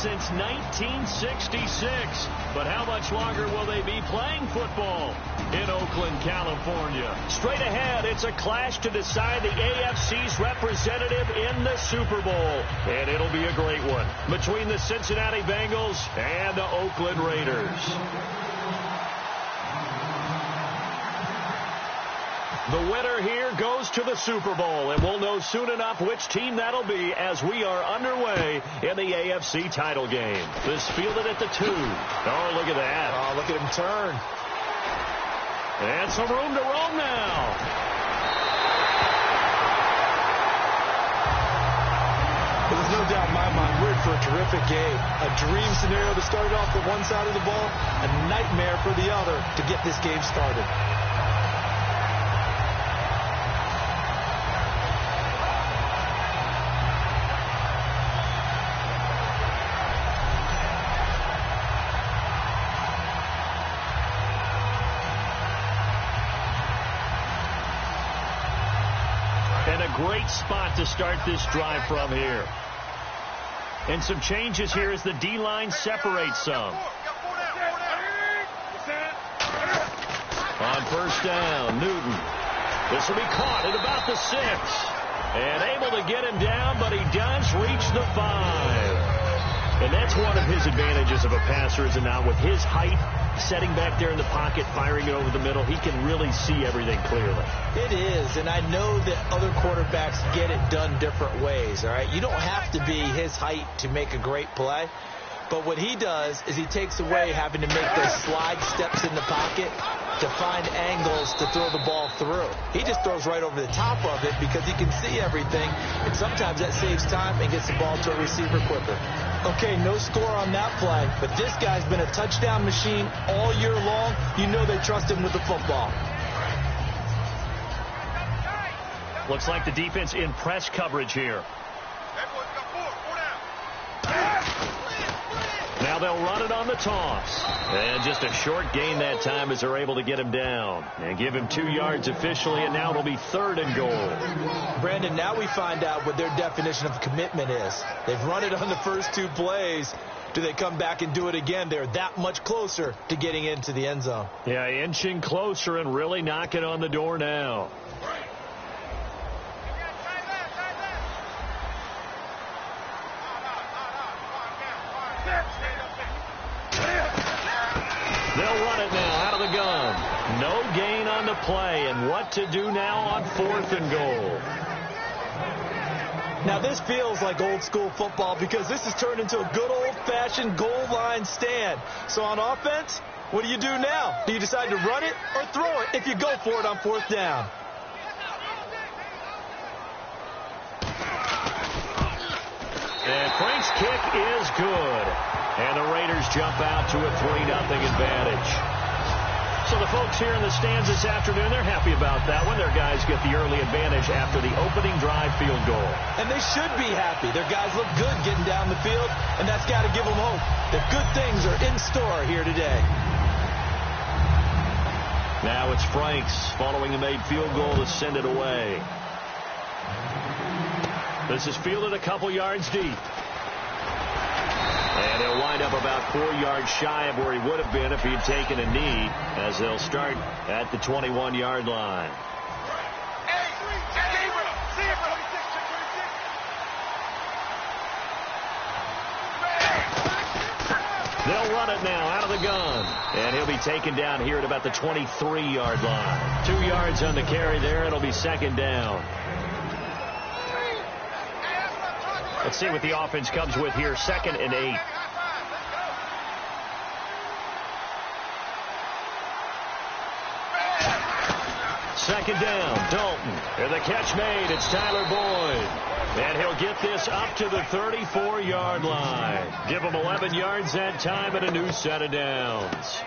since 1966. But how much longer will they be playing football in Oakland, California? Straight ahead, it's a clash to decide the AFC's representative in the Super Bowl. And it'll be a great one between the Cincinnati Bengals and the Oakland Raiders. The winner here goes to the Super Bowl, and we'll know soon enough which team that'll be as we are underway in the AFC title game. This fielded at the 2. Oh, look at that. Oh, look at him turn. And some room to roam now. There's no doubt in my mind we're in for a terrific game. A dream scenario to start off the one side of the ball, a nightmare for the other to get this game started. And a great spot to start this drive from here. And some changes here as the D-line separates some. On first down, Newton. This will be caught at about the 6. And able to get him down, but he does reach the 5. And that's one of his advantages of a passer, is it not? With his height, setting back there in the pocket, firing it over the middle, he can really see everything clearly. It is, and I know that other quarterbacks get it done different ways, all right? You don't have to be his height to make a great play. But what he does is he takes away having to make those slide steps in the pocket to find angles to throw the ball through. He just throws right over the top of it because he can see everything, and sometimes that saves time and gets the ball to a receiver quicker. Okay, no score on that play, but this guy's been a touchdown machine all year long. You know they trust him with the football. Looks like the defense in press coverage here. Now they'll run it on the toss. And just a short gain that time as they're able to get him down. And give him 2 yards officially, and now it'll be 3rd and goal. Brandon, now we find out what their definition of commitment is. They've run it on the first 2 plays. Do they come back and do it again? They're that much closer to getting into the end zone. Yeah, inching closer and really knocking on the door now. They'll run it now out of the gun. No gain on the play, and what to do now on 4th and goal. Now this feels like old school football because this has turned into a good old-fashioned goal line stand. So on offense, what do you do now? Do you decide to run it or throw it if you go for it on 4th down? And Frank's kick is good. And the Raiders jump out to a 3-0 advantage. So the folks here in the stands this afternoon, they're happy about that one. Their guys get the early advantage after the opening drive field goal. And they should be happy. Their guys look good getting down the field, and that's got to give them hope that good things are in store here today. Now it's Franks following the made field goal to send it away. This is fielded a couple yards deep. And he'll wind up about 4 yards shy of where he would have been if he had taken a knee, as they'll start at the 21-yard line. They'll run it now out of the gun. And he'll be taken down here at about the 23-yard line. 2 yards on the carry there. It'll be 2nd down. Let's see what the offense comes with here. 2nd and 8. Second down, Dalton. And the catch made. It's Tyler Boyd. And he'll get this up to the 34-yard line. Give him 11 yards that time and a new set of downs.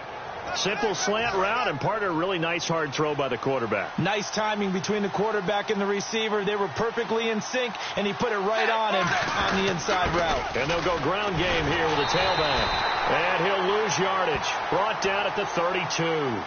Simple slant route, and part of a really nice hard throw by the quarterback. Nice timing between the quarterback and the receiver. They were perfectly in sync, and he put it right on him on the inside route. And they'll go ground game here with a tailback. And he'll lose yardage. Brought down at the 32.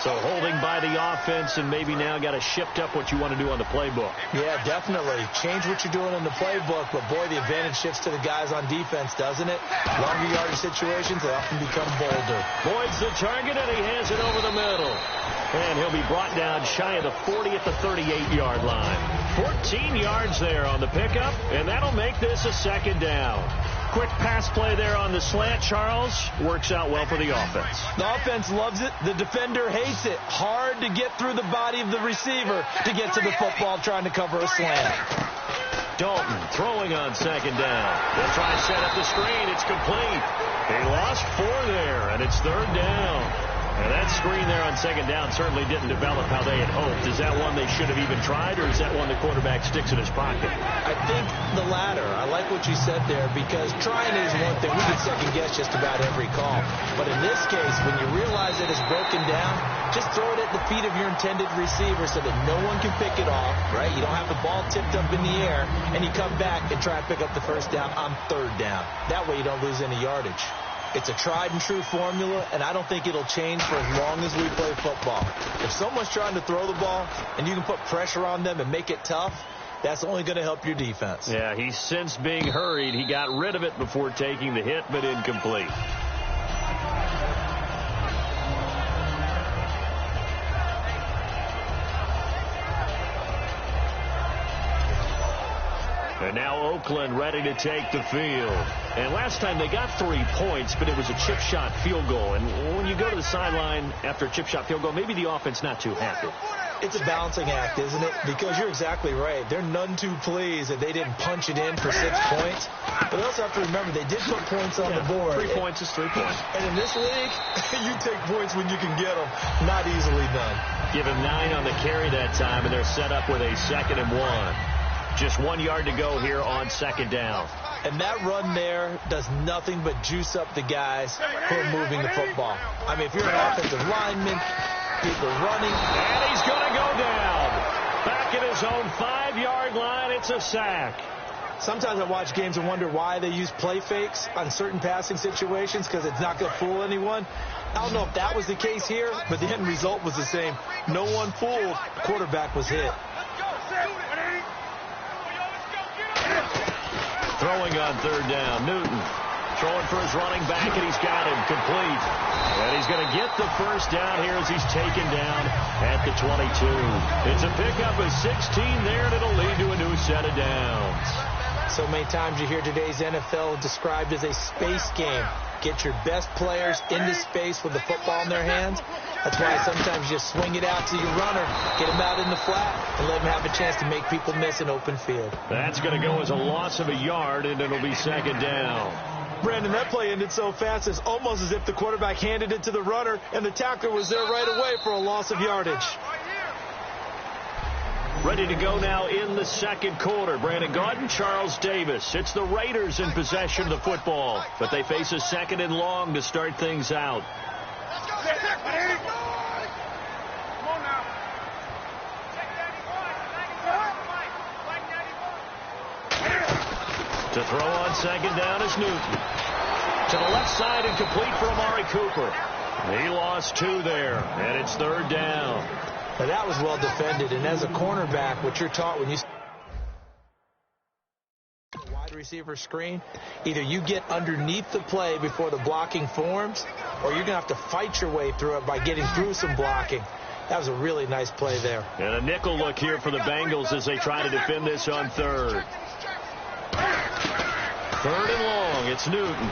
So holding by the offense, and maybe now got to shift up what you want to do on the playbook. Yeah, definitely. Change what you're doing in the playbook, but boy, the advantage shifts to the guys on defense, doesn't it? Longer yardage situations, they often become bolder. Boyd's the target, and he has it over the middle. And he'll be brought down shy of the 40 at the 38-yard line. 14 yards there on the pickup, and that'll make this a second down. Quick pass play there on the slant, Charles. Works out well for the offense. The offense loves it. The defender hates it. Hard to get through the body of the receiver to get to the football trying to cover a slant. Dalton throwing on second down. They'll try to set up the screen. It's complete. He lost 4 there, and it's third down. And that screen there on second down certainly didn't develop how they had hoped. Is that one they should have even tried, or is that one the quarterback sticks in his pocket? I think the latter. I like what you said there, because trying is one thing. We can second guess just about every call. But in this case, when you realize that it's broken down, just throw it at the feet of your intended receiver so that no one can pick it off, right? You don't have the ball tipped up in the air, and you come back and try to pick up the first down on third down. That way you don't lose any yardage. It's a tried-and-true formula, and I don't think it'll change for as long as we play football. If someone's trying to throw the ball and you can put pressure on them and make it tough, that's only going to help your defense. Yeah, he's since being hurried. He got rid of it before taking the hit, but incomplete. And now Oakland ready to take the field. And last time they got 3 points, but it was a chip shot field goal. And when you go to the sideline after a chip shot field goal, maybe the offense not too happy. It's a balancing act, isn't it? Because you're exactly right. They're none too pleased that they didn't punch it in for 6 points. But they also have to remember they did put points on the board. 3 points is 3 points. And in this league, you take points when you can get them. Not easily done. Give him 9 on the carry that time, and they're set up with a 2nd and 1. Just 1 yard to go here on second down. And that run there does nothing but juice up the guys who are moving the football. I mean, if you're an offensive lineman, people running. And he's going to go down. Back at his own 5-yard line, it's a sack. Sometimes I watch games and wonder why they use play fakes on certain passing situations, because it's not going to fool anyone. I don't know if that was the case here, but the end result was the same. No one fooled. The quarterback was hit. Throwing on third down, Newton throwing for his running back, and he's got him complete. And he's going to get the first down here as he's taken down at the 22. It's a pickup of 16 there, and it'll lead to a new set of downs. So many times you hear today's NFL described as a space game. Get your best players into space with the football in their hands. That's why sometimes you swing it out to your runner, get him out in the flat, and let him have a chance to make people miss an open field. That's going to go as a loss of a yard, and it'll be second down. Brandon, that play ended so fast, it's almost as if the quarterback handed it to the runner, and the tackler was there right away for a loss of yardage. Ready to go now in the second quarter. Brandon Gaudin, Charles Davis. It's the Raiders in possession of the football, but they face a 2nd and long to start things out. To throw on second down is Newton. To the left side and complete for Amari Cooper. He lost 2 there, and it's third down. Now that was well defended, and as a cornerback, what you're taught when you wide receiver screen, either you get underneath the play before the blocking forms, or you're going to have to fight your way through it by getting through some blocking. That was a really nice play there. And a nickel look here for the Bengals as they try to defend this on third. Third and long, it's Newton.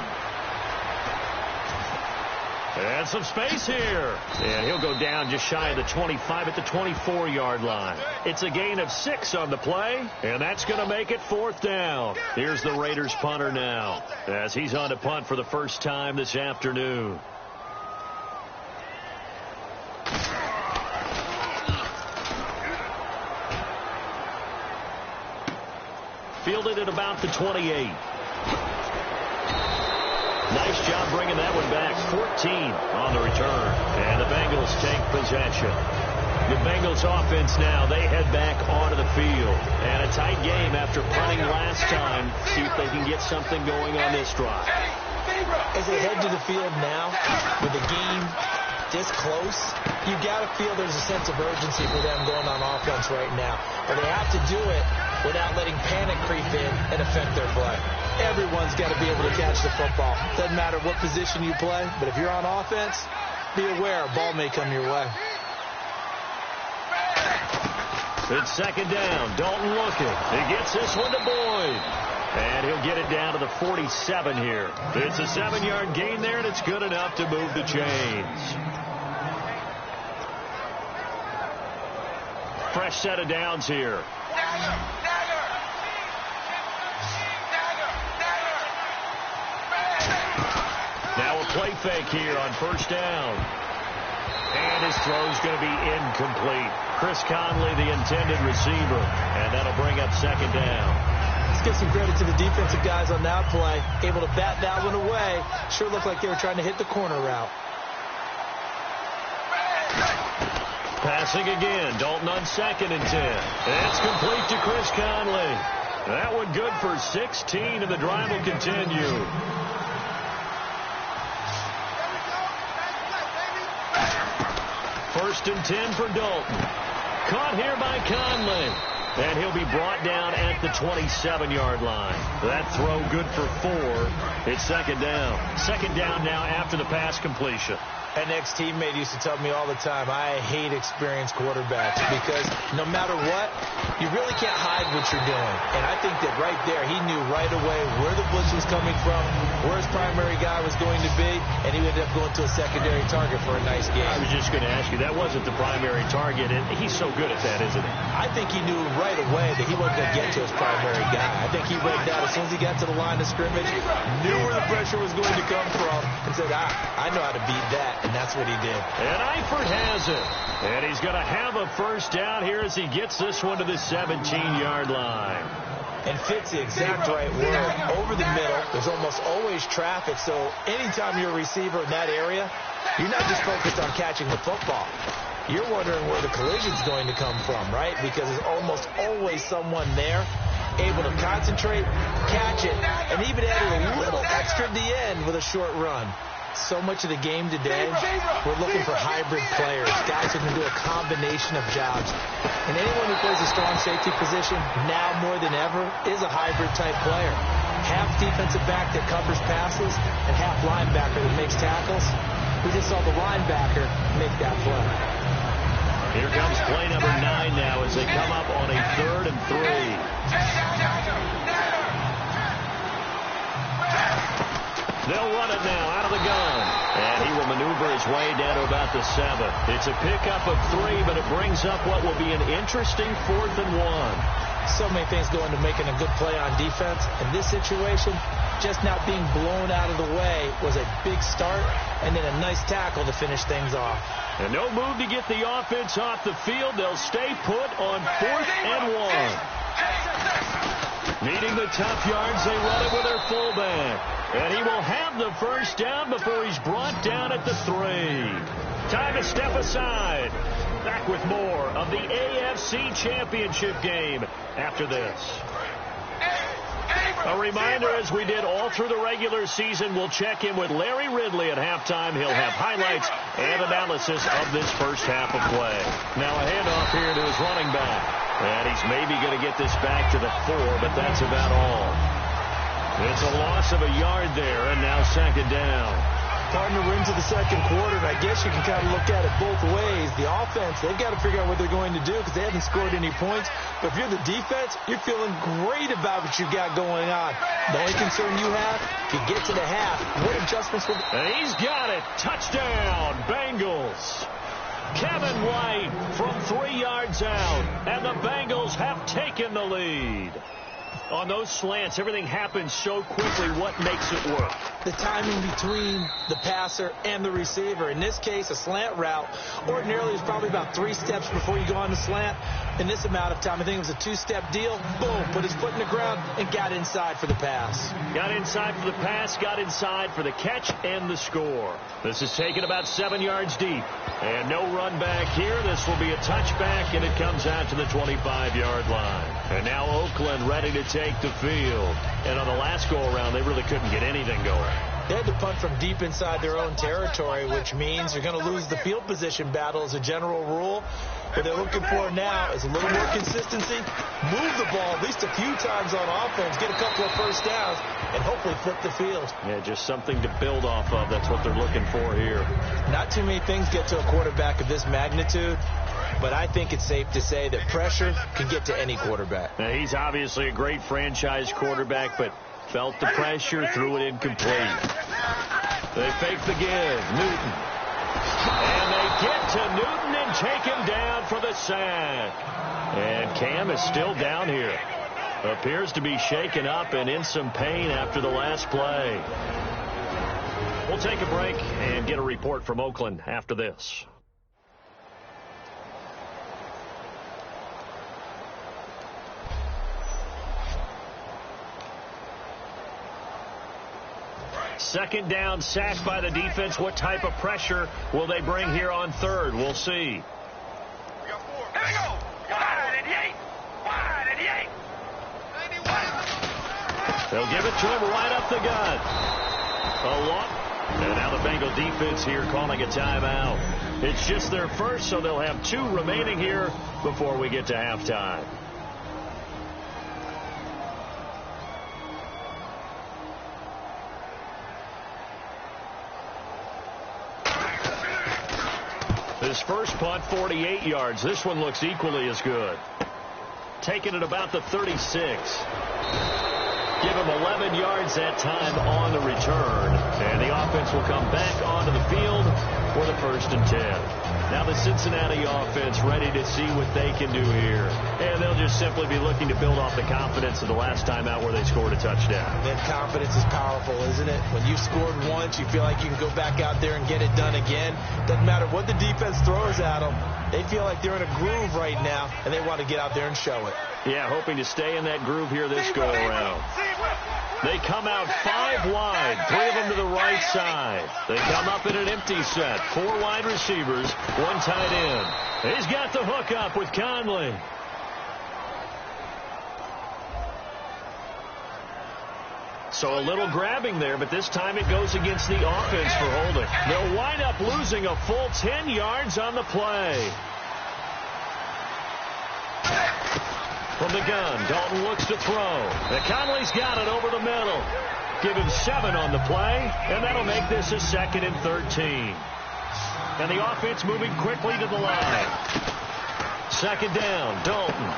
And some space here. And he'll go down just shy of the 25 at the 24-yard line. It's a gain of 6 on the play, and that's going to make it fourth down. Here's the Raiders punter now as he's on to punt for the first time this afternoon. Fielded at about the 28. Nice job bringing that one back. 14 on the return. And the Bengals take possession. The Bengals offense now, they head back onto the field. And a tight game after punting last time. See if they can get something going on this drive. As they head to the field now with the game this close, you got to feel there's a sense of urgency for them going on offense right now. And they have to do it without letting panic creep in and affect their play. Everyone's got to be able to catch the football. Doesn't matter what position you play, but if you're on offense, be aware a ball may come your way. It's second down. Dalton looking. He gets this one to Boyd. And he'll get it down to the 47 here. It's a 7-yard gain there, and it's good enough to move the chains. Fresh set of downs here. Now a play fake here on first down. And his throw's going to be incomplete. Chris Conley, the intended receiver. And that'll bring up second down. Let's give some credit to the defensive guys on that play. Able to bat that one away. Sure looked like they were trying to hit the corner route. Passing again. Dalton on 2nd and 10. It's complete to Chris Conley. That one good for 16, and the drive will continue. First and 10 for Dalton. Caught here by Conley. And he'll be brought down at the 27-yard line. That throw good for 4. It's second down. Second down now after the pass completion. An ex-teammate used to tell me all the time, I hate experienced quarterbacks because no matter what, you really can't hide what you're doing. And I think that right there, he knew right away where the blitz was coming from, where his primary guy was going to be, and he ended up going to a secondary target for a nice game. I was just going to ask you, that wasn't the primary target, and he's so good at that, isn't he? I think he knew right away that he wasn't going to get to his primary guy. I think he read that as soon as he got to the line of scrimmage, knew where the pressure was going to come from, and said, I know how to beat that. And that's what he did. And Eifert has it. And he's going to have a first down here as he gets this one to the 17-yard line. And fits the exact right word. Over the middle, there's almost always traffic. So anytime you're a receiver in that area, you're not just focused on catching the football. You're wondering where the collision's going to come from, right? Because there's almost always someone there able to concentrate, catch it, and even add a little extra at the end with a short run. So much of the game today, we're looking for hybrid players, guys who can do a combination of jobs. And anyone who plays a strong safety position, now more than ever, is a hybrid-type player. Half defensive back that covers passes and half linebacker that makes tackles. We just saw the linebacker make that play. Here comes play number 9 now as they come up on a 3rd and 3. They'll run it now out of the gun. And he will maneuver his way down to about the 7. It's a pickup of 3, but it brings up what will be an interesting 4th and 1. So many things go into making a good play on defense. In this situation, just now being blown out of the way was a big start, and then a nice tackle to finish things off. And no move to get the offense off the field. They'll stay put on 4th and 1. Needing the tough yards, they run it with their fullback. And he will have the first down before he's brought down at the 3. Time to step aside. Back with more of the AFC Championship game after this. A reminder, as we did all through the regular season, we'll check in with Larry Ridley at halftime. He'll have highlights and analysis of this first half of play. Now a handoff here to his running back. And he's maybe going to get this back to the 4, but that's about all. It's a loss of a yard there, and now second down. Starting to into the second quarter, and I guess you can kind of look at it both ways. The offense, they've got to figure out what they're going to do because they haven't scored any points. But if you're the defense, you're feeling great about what you've got going on. The only concern you have, if you get to the half, what adjustments will... And he's got it. Touchdown, Bengals. Kevin White from 3 yards out, and the Bengals have taken the lead. On those slants, everything happens so quickly. What makes it work? The timing between the passer and the receiver. In this case, a slant route ordinarily is probably about 3 steps before you go on the slant. In this amount of time, I think it was a 2-step deal. Boom, put his foot in the ground and got inside for the pass. Got inside for the pass, got inside for the catch and the score. This is taken about 7 yards deep. And no run back here. This will be a touchback, and it comes out to the 25-yard line. And now Oakland ready to take the field. And on the last go-around, they really couldn't get anything going. They had to punt from deep inside their own territory, which means you're going to lose the field position battle as a general rule. What they're looking for now is a little more consistency, move the ball at least a few times on offense, get a couple of first downs, and hopefully flip the field. Yeah, just something to build off of. That's what they're looking for here. Not too many things get to a quarterback of this magnitude, but I think it's safe to say that pressure can get to any quarterback. Now, he's obviously a great franchise quarterback, but felt the pressure, threw it incomplete. They fake the give. Newton. And they get to Newton and take him down for the sack. And Cam is still down here. Appears to be shaken up and in some pain after the last play. We'll take a break and get a report from Oakland after this. Second down, sacked by the defense. What type of pressure will they bring here on third? We'll see. We got 4. Here we go. Wide 88. Wide 88. 91. They'll give it to him right up the gut. And now the Bengal defense here calling a timeout. It's just their first, so they'll have 2 remaining here before we get to halftime. His first punt, 48 yards. This one looks equally as good. Taken at about the 36. Give him 11 yards that time on the return. And the offense will come back onto the field for the 1st and 10. Now the Cincinnati offense ready to see what they can do here. And they'll just simply be looking to build off the confidence of the last time out where they scored a touchdown. That confidence is powerful, isn't it? When you've scored once, you feel like you can go back out there and get it done again. Doesn't matter what the defense throws at them. They feel like they're in a groove right now, and they want to get out there and show it. Yeah, hoping to stay in that groove here this go-around. They come out 5 wide, 3 of them to the right side. They come up in an empty set, 4 wide receivers, 1 tight end. He's got the hook up with Conley. So a little grabbing there, but this time it goes against the offense for holding. They'll wind up losing a full 10 yards on the play. From the gun, Dalton looks to throw. And Conley's got it over the middle. Give him 7 on the play, and that'll make this a 2nd and 13. And the offense moving quickly to the line. 2nd down, Dalton.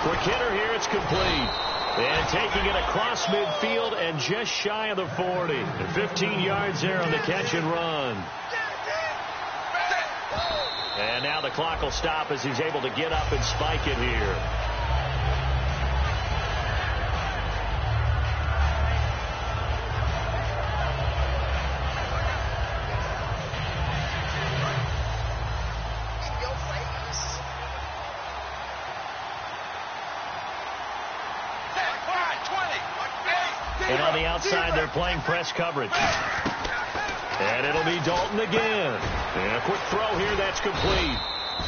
Quick hitter here, it's complete. And taking it across midfield and just shy of the 40. And 15 yards there on the catch and run. And now the clock will stop as he's able to get up and spike it here. And on the outside, they're playing press coverage. And it'll be Dalton again. And a quick throw here, that's complete.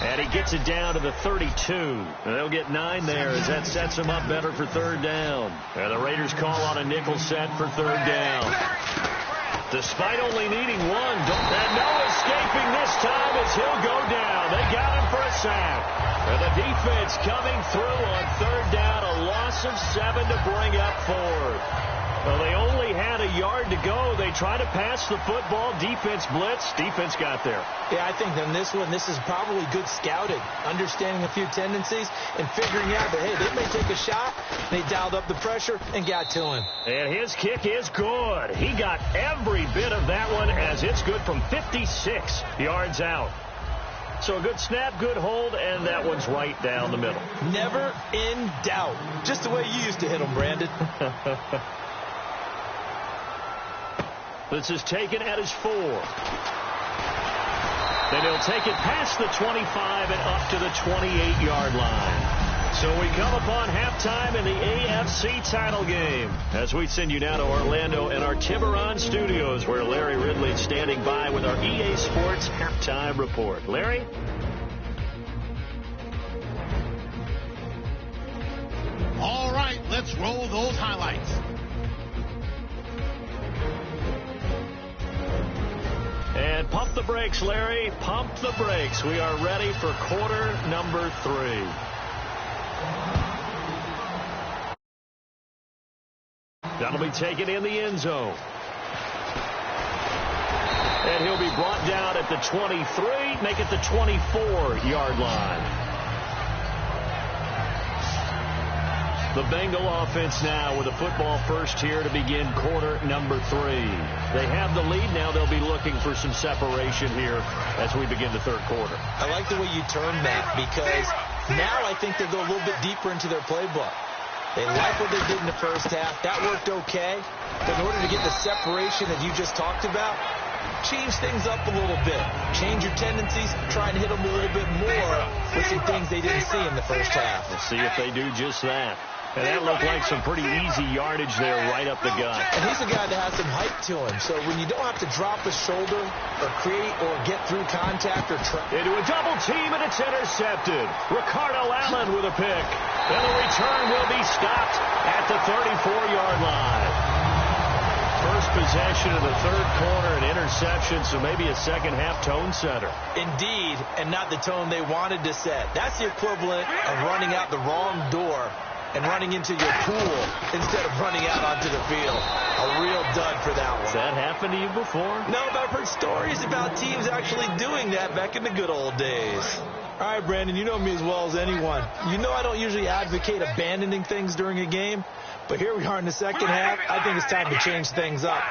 And he gets it down to the 32. And they'll get 9 there as that sets him up better for 3rd down. And the Raiders call on a nickel set for 3rd down. Despite only needing 1, and no escaping this time as he'll go down. They got him for a sack. And the defense coming through on 3rd down, a loss of 7 to bring up 4th. Well, they only had a yard to go. They tried to pass the football. Defense blitz. Defense got there. Yeah, I think on this one, this is probably good scouting, understanding a few tendencies, and figuring out that, hey, they may take a shot. They dialed up the pressure and got to him. And his kick is good. He got every bit of that one as it's good from 56 yards out. So a good snap, good hold, and that one's right down the middle. Never in doubt. Just the way you used to hit them, Brandon. This is taken at his 4. Then he'll take it past the 25 and up to the 28-yard line. So we come upon halftime in the AFC title game as we send you now to Orlando and our Tiburon studios where Larry Ridley's standing by with our EA Sports halftime report. Larry? All right, let's roll those highlights. the brakes, Larry. Pump the brakes. We are ready for quarter number 3. That'll be taken in the end zone. And he'll be brought down at the 23, make it the 24-yard line. The Bengal offense now with a football first here to begin quarter number 3. They have the lead. Now they'll be looking for some separation here as we begin the third quarter. I like the way you termed that, because now I think they go a little bit deeper into their playbook. They like what they did in the first half. That worked okay. But in order to get the separation that you just talked about, change things up a little bit. Change your tendencies. Try and hit them a little bit more with some things they didn't see in the first half. We'll see if they do just that. And that looked like some pretty easy yardage there right up the gut. And he's a guy that has some height to him. So when you don't have to drop a shoulder or create or get through contact or into a double team, and it's intercepted. Ricardo Allen with a pick. And the return will be stopped at the 34-yard line. First possession of the third quarter, an interception, so maybe a second-half tone setter. Indeed, and not the tone they wanted to set. That's the equivalent of running out the wrong door and running into your pool instead of running out onto the field. A real dud for that one. Has that happened to you before? No, but I've heard stories about teams actually doing that back in the good old days. All right, Brandon, you know me as well as anyone. You know I don't usually advocate abandoning things during a game, but here we are in the second half. I think it's time to change things up.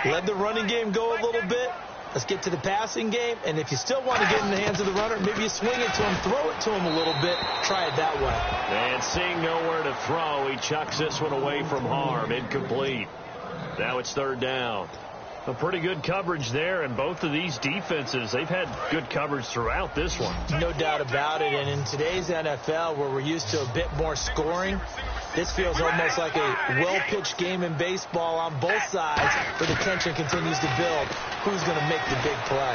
Let the running game go a little bit. Let's get to the passing game, and if you still want to get in the hands of the runner, maybe you swing it to him, throw it to him a little bit, try it that way. And seeing nowhere to throw, he chucks this one away from harm, incomplete. Now it's third down. A pretty good coverage there, and both of these defenses, they've had good coverage throughout this one. No doubt about it, and in today's NFL, where we're used to a bit more scoring, this feels almost like a well-pitched game in baseball on both sides, where the tension continues to build. Who's going to make the big play?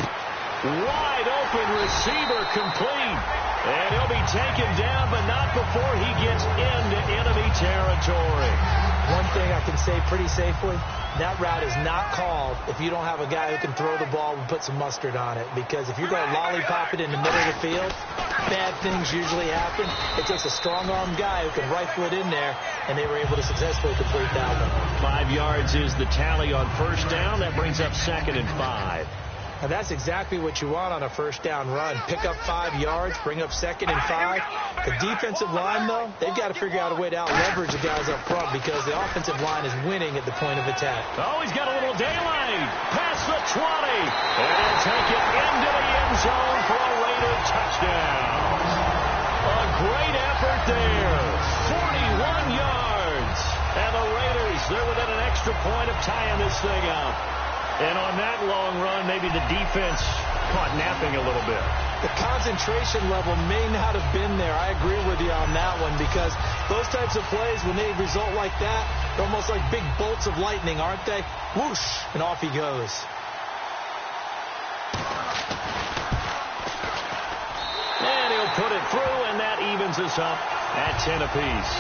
Wide open receiver complete. And he'll be taken down, but not before he gets into enemy territory. One thing I can say pretty safely, that route is not called if you don't have a guy who can throw the ball and put some mustard on it. Because if you're going to lollipop it in the middle of the field, bad things usually happen. It takes a strong-armed guy who can rifle it in there, and they were able to successfully complete that one. 5 yards is the tally on first down. That brings up 2nd and 5. Now that's exactly what you want on a first down run. Pick up 5 yards, bring up 2nd and 5. The defensive line, though, they've got to figure out a way to out-leverage the guys up front because the offensive line is winning at the point of attack. Oh, he's got a little daylight. Past the 20. And he'll take it into the end zone for a Raider touchdown. A great effort there. 41 yards. And the Raiders, they're within an extra point of tying this thing up. And on that long run, maybe the defense caught napping a little bit. The concentration level may not have been there. I agree with you on that one because those types of plays, when they result like that, they're almost like big bolts of lightning, aren't they? Whoosh, and off he goes. And he'll put it through, and that evens us up at 10 apiece.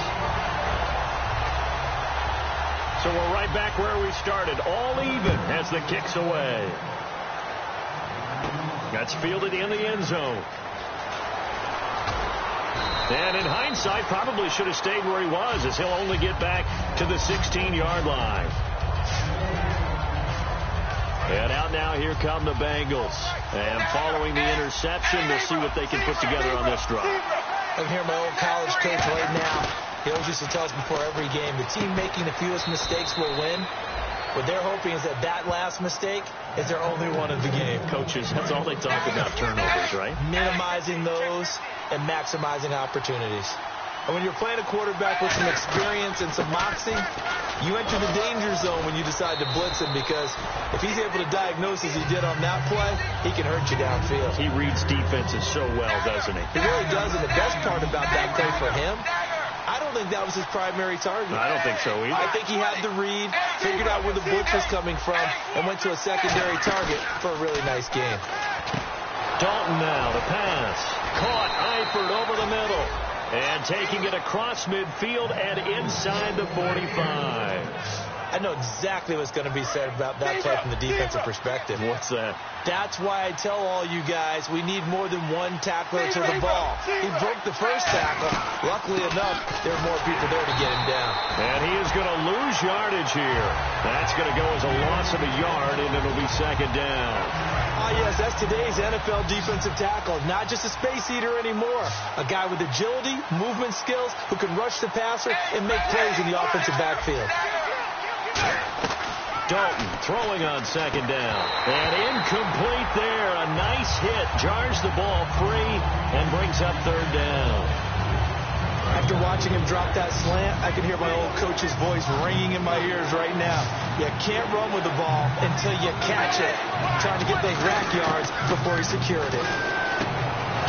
So we're right back where we started, all even as the kick's away. That's fielded in the end zone. And in hindsight, probably should have stayed where he was, as he'll only get back to the 16-yard line. And out now, here come the Bengals. And following the interception, we'll see what they can put together on this drive. I'm here, my old college coach right now. He always used to tell us before every game, the team making the fewest mistakes will win. What they're hoping is that that last mistake is their only one of the game. Coaches, that's all they talk about, turnovers, right? Minimizing those and maximizing opportunities. And when you're playing a quarterback with some experience and some moxie, you enter the danger zone when you decide to blitz him because if he's able to diagnose as he did on that play, he can hurt you downfield. He reads defenses so well, doesn't he? He really does, and the best part about that play for him, I don't think that was his primary target. I don't think so either. I think he had the read, figured out where the blitz was coming from, and went to a secondary target for a really nice game. Dalton now to pass. Caught Eifert over the middle. And taking it across midfield and inside the 45. I know exactly what's going to be said about that play from the defensive perspective. What's that? That's why I tell all you guys we need more than one tackler to the ball. He broke the first tackle. Luckily enough, there are more people there to get him down. And he is going to lose yardage here. That's going to go as a loss of a yard, and it'll be second down. Ah, yes, that's today's NFL defensive tackle. Not just a space eater anymore. A guy with agility, movement skills, who can rush the passer and make plays in the offensive backfield. Dalton throwing on second down. And incomplete there. A nice hit. Jars the ball free and brings up third down. After watching him drop that slant, I can hear my old coach's voice ringing in my ears right now. You can't run with the ball until you catch it. Trying to get those rack yards before he secured it.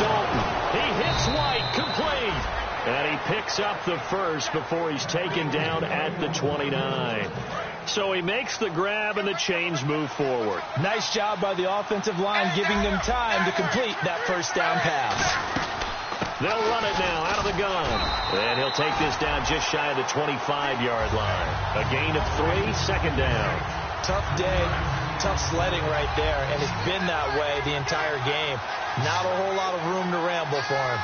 Dalton, he hits White, complete. And he picks up the first before he's taken down at the 29. So he makes the grab and the chains move forward. Nice job by the offensive line giving them time to complete that first down pass. They'll run it now out of the gun. And he'll take this down just shy of the 25-yard line. A gain of 3, second down. Tough day, tough sledding right there, and it's been that way the entire game. Not a whole lot of room to ramble for him.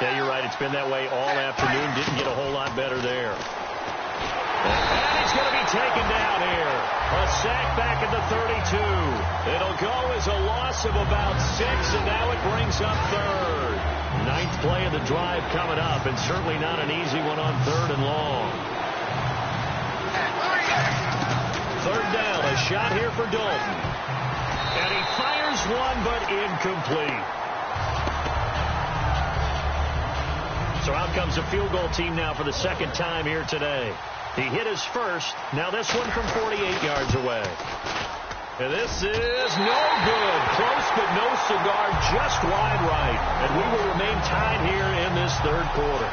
Yeah, you're right. It's been that way all afternoon. Didn't get a whole lot better there. And he's going to be taken down here. A sack back at the 32. It'll go as a loss of about 6, and now it brings up third. 9th play of the drive coming up, and certainly not an easy one on third and long. Third down, a shot here for Dalton. And he fires one, but incomplete. So out comes the field goal team now for the second time here today. He hit his first. Now this one from 48 yards away. And this is no good. Close, but no cigar, just wide right. And we will remain tied here in this third quarter.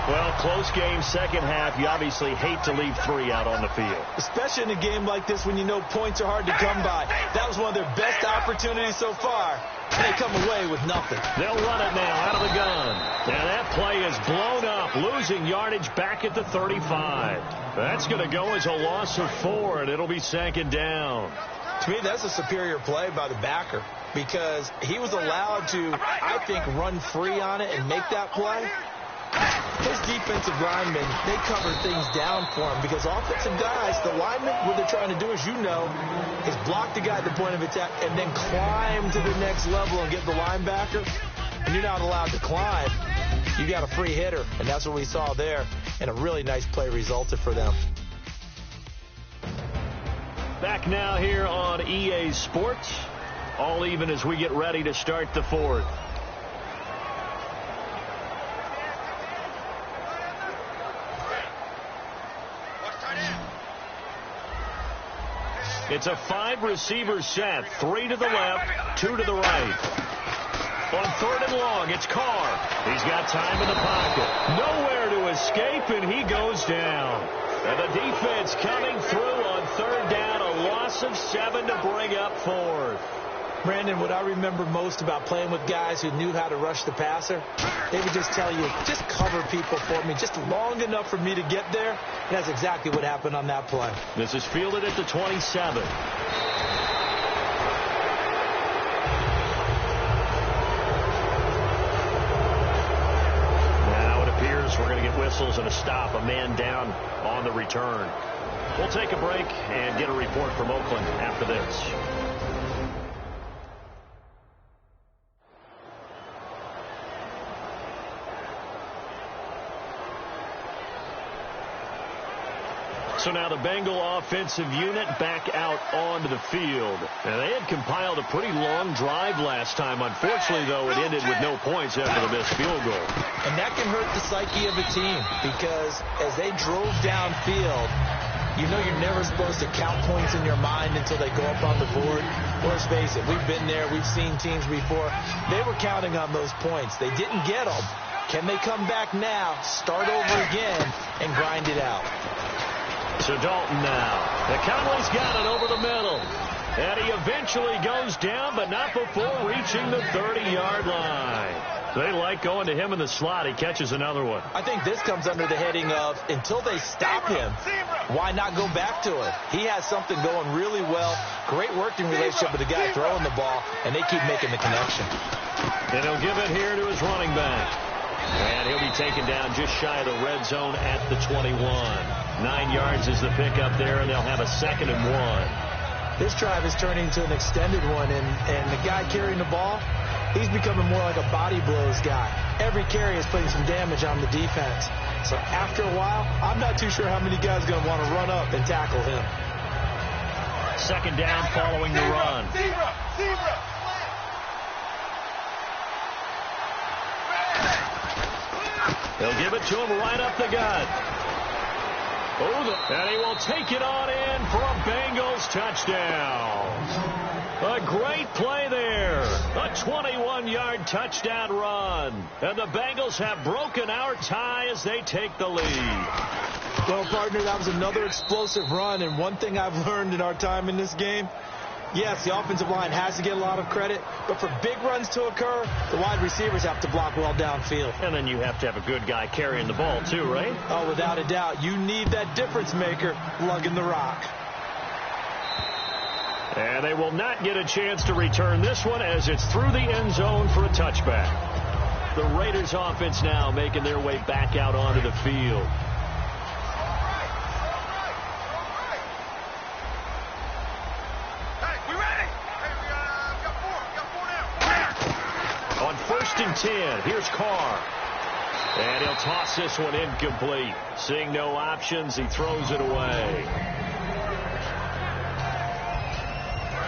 Well, close game, second half. You obviously hate to leave 3 out on the field. Especially in a game like this when you know points are hard to come by. That was one of their best opportunities so far. And they come away with nothing. They'll run it now out of the gun. And that play is blown up, losing yardage back at the 35. That's going to go as a loss of 4, and it'll be second down. To me, that's a superior play by the backer because he was allowed to, I think, run free on it and make that play. His defensive linemen, they cover things down for him because offensive guys, the linemen, what they're trying to do, as you know, is block the guy at the point of attack and then climb to the next level and get the linebacker. And you're not allowed to climb. You got a free hitter, and that's what we saw there. And a really nice play resulted for them. Back now here on EA Sports. All even as we get ready to start the fourth. It's a 5-receiver set. 3 to the left, 2 to the right. On third and long, it's Carr. He's got time in the pocket. Nowhere to escape, and he goes down. And the defense coming through on third down. A loss of 7 to bring up fourth. Brandon, what I remember most about playing with guys who knew how to rush the passer, they would just tell you, just cover people for me, just long enough for me to get there. And that's exactly what happened on that play. This is fielded at the 27. Now it appears we're going to get whistles and a stop, a man down on the return. We'll take a break and get a report from Oakland after this. So now the Bengal offensive unit back out onto the field. And they had compiled a pretty long drive last time. Unfortunately, though, it ended with no points after the missed field goal. And that can hurt the psyche of a team because as they drove downfield, you know you're never supposed to count points in your mind until they go up on the board. Let's face it, we've been there. We've seen teams before. They were counting on those points. They didn't get them. Can they come back now, start over again, and grind it out? So Dalton now. The Cowboys got it over the middle. And he eventually goes down, but not before reaching the 30-yard line. They like going to him in the slot. He catches another one. I think this comes under the heading of until they stop him, why not go back to it? He has something going really well. Great working relationship with the guy throwing the ball, and they keep making the connection. And he'll give it here to his running back. And he'll be taken down just shy of the red zone at the 21. 9 yards is the pickup there, and they'll have a 2nd and 1. This drive is turning into an extended one, and the guy carrying the ball, he's becoming more like a body blows guy. Every carry is putting some damage on the defense. So after a while, I'm not too sure how many guys are going to want to run up and tackle him. 2nd down following the run. They'll give it to him right up the gut. And he will take it on in for a Bengals touchdown. A great play there. A 21-yard touchdown run. And the Bengals have broken our tie as they take the lead. Well, partner, that was another explosive run. And one thing I've learned in our time in this game, yes, the offensive line has to get a lot of credit, but for big runs to occur, the wide receivers have to block well downfield. And then you have to have a good guy carrying the ball too, right? Oh, without a doubt. You need that difference maker lugging the rock. And they will not get a chance to return this one as it's through the end zone for a touchback. The Raiders offense now making their way back out onto the field. On 1st and 10, here's Carr. And he'll toss this one incomplete. Seeing no options, he throws it away.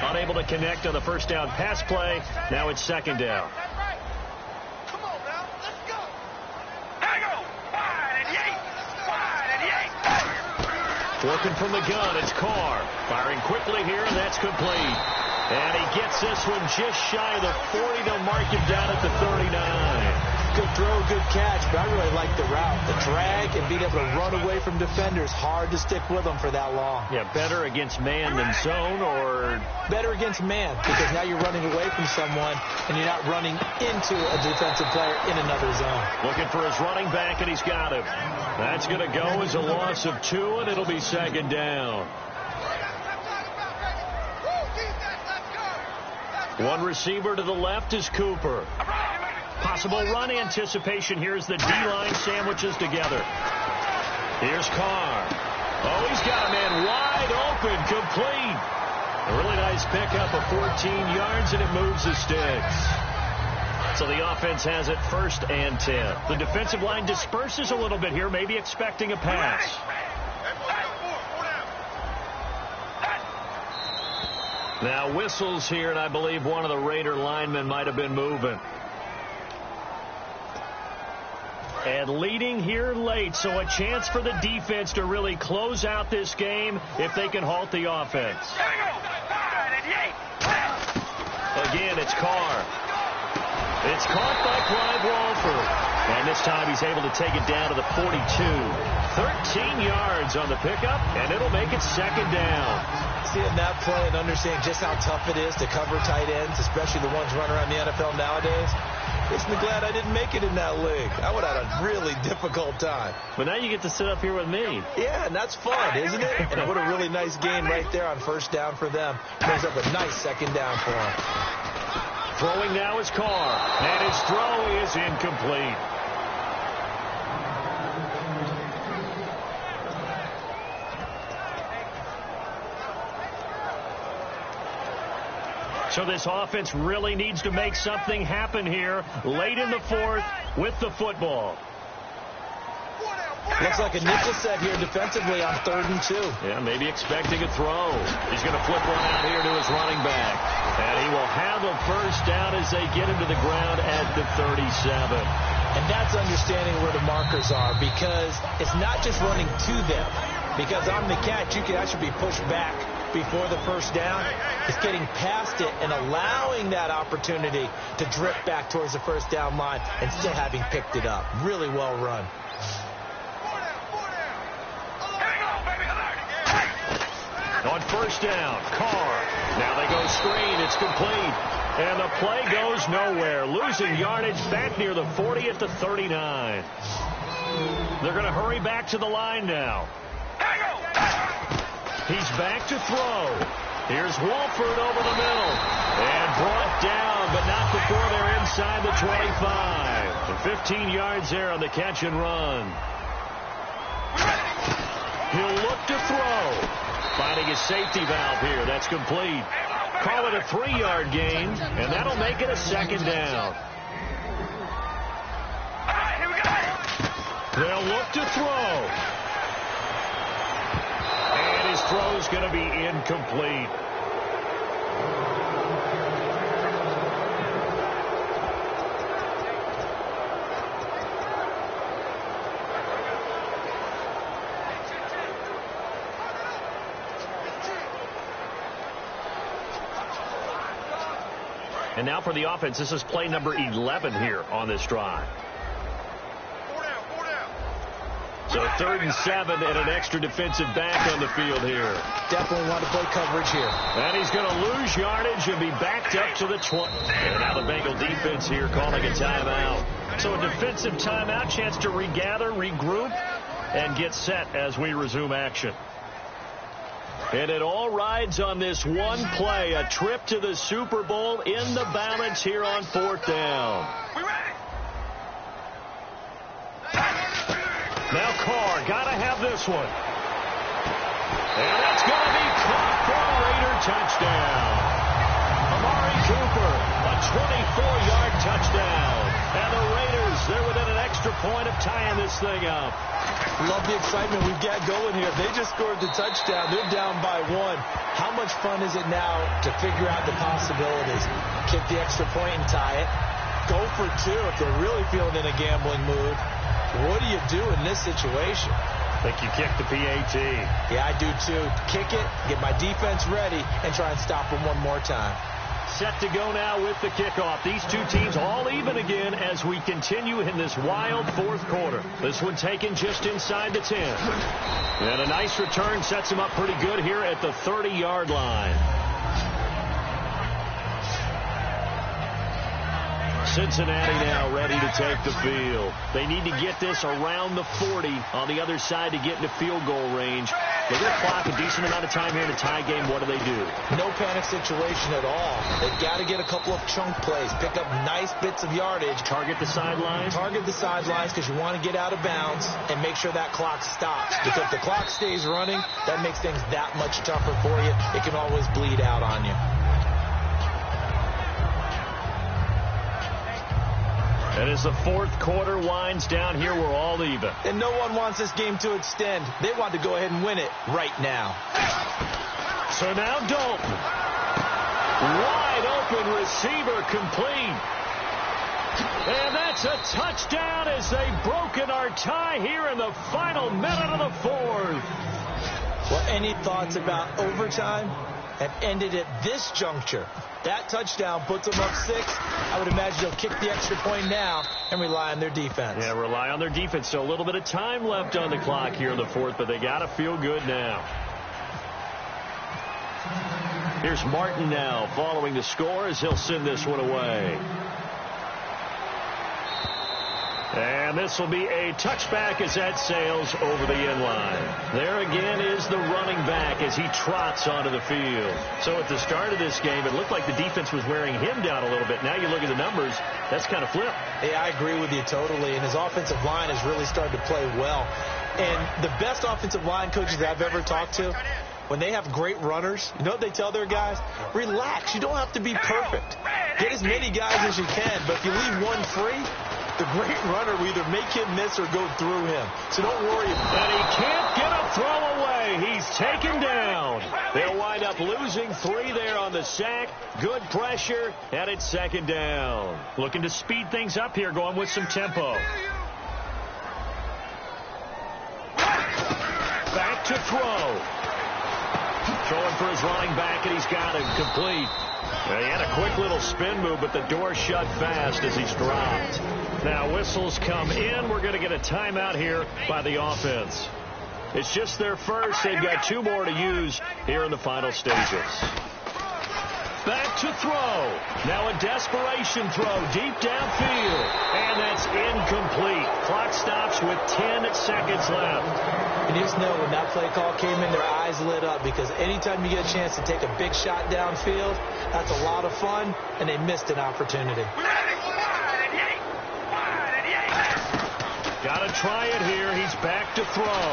Unable to connect on the 1st down pass play. Now it's 2nd down. Come on now, let's go. Bengals, wide and eight. Working from the gun, it's Carr. Firing quickly here, and that's complete. And he gets this one just shy of the 40. They'll mark him down at the 39. Good throw, good catch, but I really like the route. The drag and being able to run away from defenders, hard to stick with them for that long. Yeah, better against man than zone, or? Better against man, because now you're running away from someone, and you're not running into a defensive player in another zone. Looking for his running back, and he's got him. That's going to go as a loss of 2, and it'll be 2nd down. One receiver to the left is Cooper. Possible run anticipation here as the D-line sandwiches together. Here's Carr. Oh, he's got a man wide open, complete. A really nice pickup of 14 yards, and it moves the sticks. So the offense has it 1st and 10. The defensive line disperses a little bit here, maybe expecting a pass. Now whistles here, and I believe one of the Raider linemen might have been moving. And leading here late, so a chance for the defense to really close out this game if they can halt the offense. Again, it's Carr. It's caught by Clive Walford. And this time he's able to take it down to the 42. 13 yards on the pickup, and it'll make it 2nd down. Seeing that play and understanding just how tough it is to cover tight ends, especially the ones running around the NFL nowadays, makes me glad I didn't make it in that league. I would have had a really difficult time. But now you get to sit up here with me. Yeah, and that's fun, isn't it? And what a really nice game right there on 1st down for them. Brings up a nice 2nd down for them. Throwing now is Carr, and his throw is incomplete. So this offense really needs to make something happen here late in the 4th with the football. Looks like a nickel set here defensively on 3rd and 2. Yeah, maybe expecting a throw. He's going to flip one out here to his running back. And he will have a 1st down as they get him to the ground at the 37. And that's understanding where the markers are, because it's not just running to them. Because on the catch, you can actually be pushed back before the 1st down. It's getting past it and allowing that opportunity to drift back towards the 1st down line and still having picked it up. Really well run. On 1st down, Carr. Now they go screen. It's complete. And the play goes nowhere. Losing yardage back near the 40 at the 39. They're going to hurry back to the line now. He's back to throw. Here's Wolford over the middle. And brought down, but not before they're inside the 25. And 15 yards there on the catch and run. He'll look to throw. Finding his safety valve here. That's complete. Call it a 3-yard gain, and that'll make it a second down. They'll look to throw. And his throw's going to be incomplete. And now for the offense, this is play number 11 here on this drive. So 3rd and 7 and an extra defensive back on the field here. Definitely want to play coverage here. And he's going to lose yardage and be backed up to the 20. And now the Bengal defense here calling a timeout. So a defensive timeout, chance to regather, regroup, and get set as we resume action. And it all rides on this one play, a trip to the Super Bowl in the balance here on 4th down. Now Carr, got to have this one. And that's going to be caught for a Raider touchdown. Amari Cooper, a 24-yard touchdown. And the Raiders, they're within an extra point of tying this thing up. Love the excitement we've got going here. They just scored the touchdown. They're down by 1. How much fun is it now to figure out the possibilities? Kick the extra point and tie it. Go for 2 if they're really feeling in a gambling mood. What do you do in this situation? I think you kick the PAT. Yeah, I do too. Kick it, get my defense ready, and try and stop them one more time. Set to go now with the kickoff. These two teams all even again as we continue in this wild 4th quarter. This one taken just inside the 10. And a nice return sets them up pretty good here at the 30-yard line. Cincinnati now ready to take the field. They need to get this around the 40 on the other side to get into field goal range. They're going to clock a decent amount of time here in a tie game. What do they do? No panic situation at all. They've got to get a couple of chunk plays, pick up nice bits of yardage. Target the sidelines? Target the sidelines because you want to get out of bounds and make sure that clock stops. Because if the clock stays running, that makes things that much tougher for you. It can always bleed out on you. And as the 4th quarter winds down here, we're all even. And no one wants this game to extend. They want to go ahead and win it right now. So now Dalton. Wide open receiver complete. And that's a touchdown as they've broken our tie here in the final minute of the 4th. Well, any thoughts about overtime have ended at this juncture? That touchdown puts them up 6. I would imagine they'll kick the extra point now and rely on their defense. Yeah, rely on their defense. So a little bit of time left on the clock here in the 4th, but they got to feel good now. Here's Martin now following the score as he'll send this one away. And this will be a touchback as that sails over the end line. There again is the running back as he trots onto the field. So at the start of this game, it looked like the defense was wearing him down a little bit. Now you look at the numbers, that's kind of flipped. Yeah, I agree with you totally. And his offensive line has really started to play well. And the best offensive line coaches I've ever talked to, when they have great runners, you know what they tell their guys? Relax. You don't have to be perfect. Get as many guys as you can. But if you leave one free, the great runner will either make him miss or go through him. So don't worry about it. And he can't get a throw away. He's taken down. They'll wind up losing 3 there on the sack. Good pressure, and it's 2nd down. Looking to speed things up here, going with some tempo. Back to throw. Throwing for his running back, and he's got him complete. He had a quick little spin move, but the door shut fast as he's dropped. Now whistles come in. We're going to get a timeout here by the offense. It's just their first. They've got 2 more to use here in the final stages. back to throw. Now a desperation throw deep downfield. And that's incomplete. Clock stops with 10 seconds left. And you just know when that play call came in, their eyes lit up, because anytime you get a chance to take a big shot downfield, that's a lot of fun, and they missed an opportunity. Got to try it here. He's back to throw.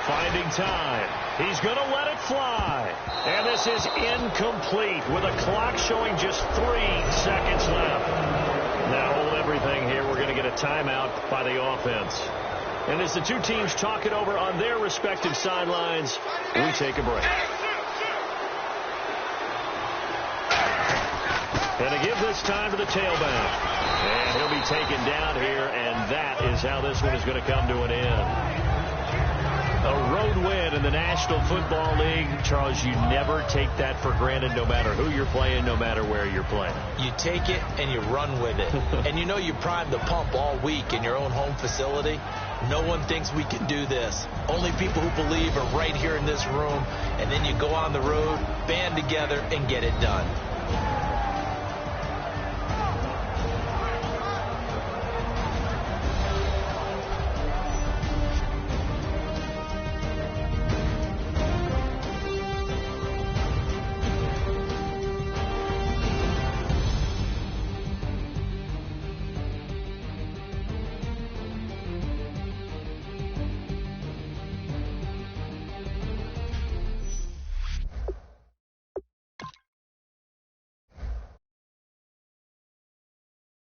Finding time. He's going to let it fly. And this is incomplete with a clock showing just 3 seconds left. Now hold everything here. We're going to get a timeout by the offense. And as the two teams talk it over on their respective sidelines, we take a break. And to give this time to the tailback. And he'll be taken down here, and that is how this one is going to come to an end. A road win in the National Football League. Charles, you never take that for granted, no matter who you're playing, no matter where you're playing. You take it and you run with it. And you know you primed the pump all week in your own home facility. No one thinks we can do this. Only people who believe are right here in this room. And then you go on the road, band together, and get it done.